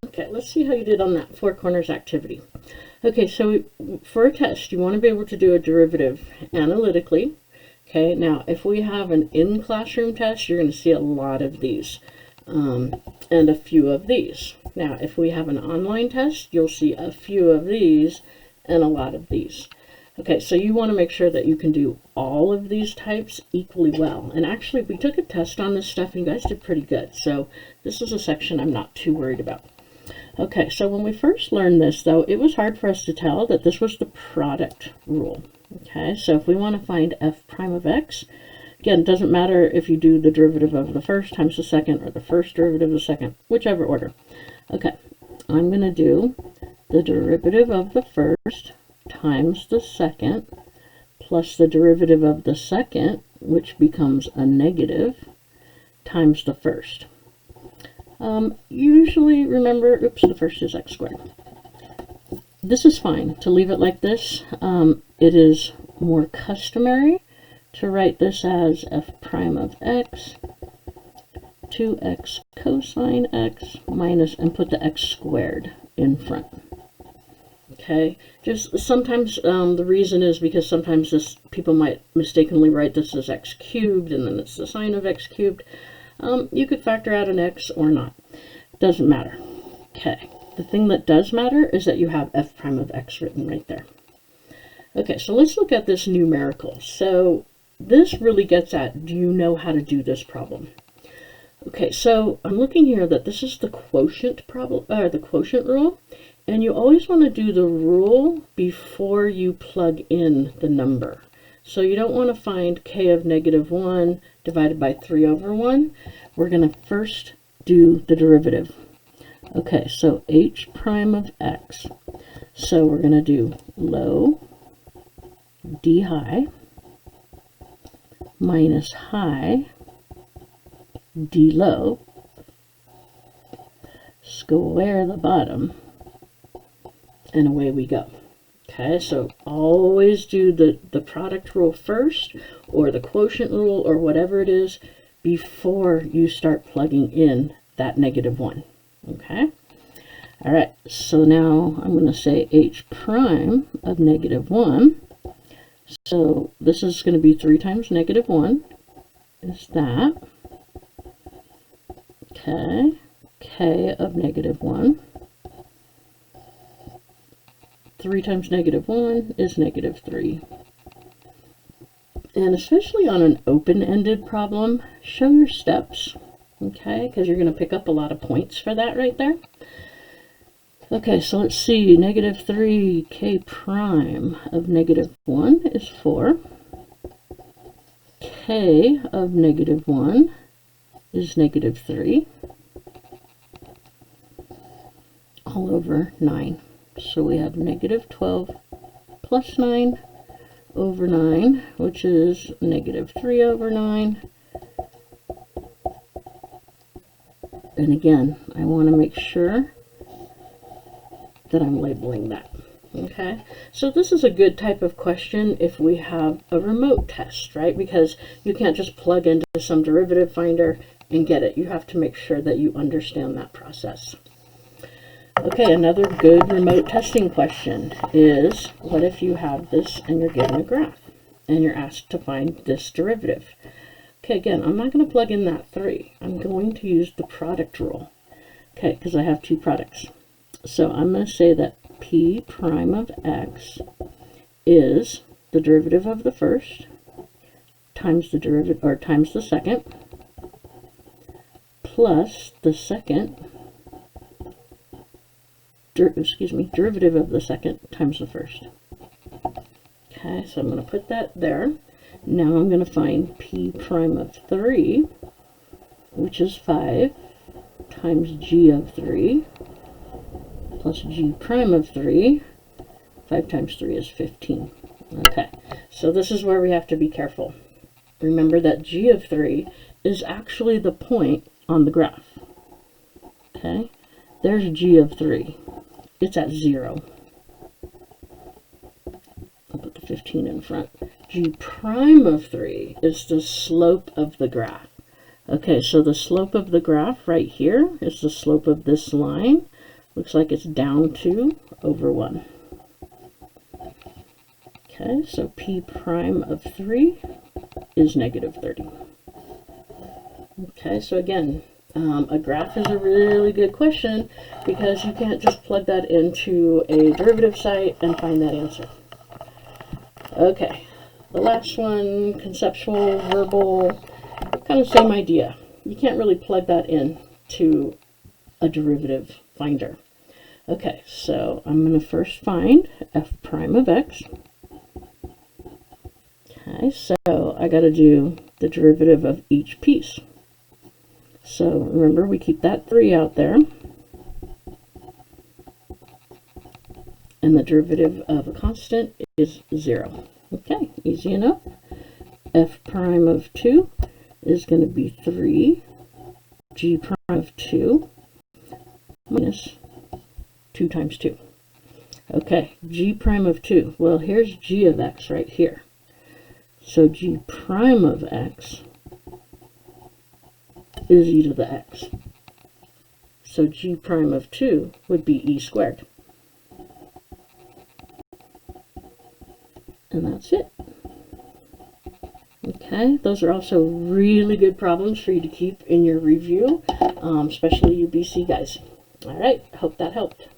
Okay, let's see how you did on that four corners activity. Okay, so for a test, you want to be able to do a derivative analytically. Okay, now if we have an in-classroom test, you're going to see a lot of these and a few of these. Now, if we have an online test, you'll see a few of these and a lot of these. Okay, so you want to make sure that you can do all of these types equally well. And actually, we took a test on this stuff and you guys did pretty good. So this is a section I'm not too worried about. Okay, so when we first learned this, though, it was hard for us to tell that this was the product rule. Okay, so if we want to find f prime of x, again, it doesn't matter if you do the derivative of the first times the second or the first derivative of the second, whichever order. Okay, I'm going to do the derivative of the first times the second plus the derivative of the second, which becomes a negative, times the first. Usually, remember, oops, the first is x squared. This is fine to leave it like this. It is more customary to write this as f prime of x, 2x cosine x minus, and put the x squared in front. Okay, just sometimes the reason is because sometimes people might mistakenly write this as x cubed and then it's the sine of x cubed. You could factor out an x or not. Doesn't matter. Okay, the thing that does matter is that you have f prime of x written right there. Okay, so let's look at this numerical. So this really gets at, do you know how to do this problem? Okay, so I'm looking here that this is the quotient problem, or the quotient rule, and you always want to do the rule before you plug in the number. So you don't want to find k of -1 divided by 3 over 1. We're going to first do the derivative. Okay, so h prime of x. So we're going to do low d high minus high d low square the bottom, and away we go. Okay, so always do the product rule first, or the quotient rule, or whatever it is, before you start plugging in that -1. Okay, all right, so now I'm going to say h prime of -1. So this is going to be 3 times -1 is that. Okay, k of -1. 3 times -1 is -3. And especially on an open-ended problem, show your steps, okay? Because you're going to pick up a lot of points for that right there. Okay, so let's see. -3 k prime of -1 is 4. K of -1 is -3. All over 9. So we have -12 plus 9 over 9, which is -3 over 9. And again, I want to make sure that I'm labeling that. Okay, so this is a good type of question if we have a remote test, right? Because you can't just plug into some derivative finder and get it. You have to make sure that you understand that process. Okay, another good remote testing question is, what if you have this and you're given a graph and you're asked to find this derivative? Okay, again, I'm not going to plug in that 3. I'm going to use the product rule. Okay, because I have two products. So I'm going to say that p prime of x is the derivative of the first times the derivative, or times the second, plus the second, derivative of the second times the first. Okay, so I'm going to put that there. Now I'm going to find p prime of 3, which is 5 times g of 3 plus g prime of 3. 5 times 3 is 15. Okay, so this is where we have to be careful. Remember that g of 3 is actually the point on the graph. Okay, there's g of 3. It's at 0. I'll put the 15 in front. G prime of 3 is the slope of the graph. Okay, so the slope of the graph right here is the slope of this line. looks like it's down 2 over 1. Okay, so p prime of 3 is negative 30. Okay, so again, a graph is a really good question because you can't just plug that into a derivative site and find that answer. Okay, the last one, conceptual, verbal, kind of same idea. You can't really plug that in to a derivative finder. Okay, so I'm going to first find f prime of x. Okay, so I got to do the derivative of each piece. So remember, we keep that 3 out there. And the derivative of a constant is 0. Okay, easy enough. F prime of 2 is going to be 3 g prime of 2 minus 2 times 2. Okay, g prime of 2. Well, here's g of x right here. So g prime of x is e to the x. So g prime of 2 would be e squared. And that's it. Okay, those are also really good problems for you to keep in your review, especially you BC guys. All right, hope that helped.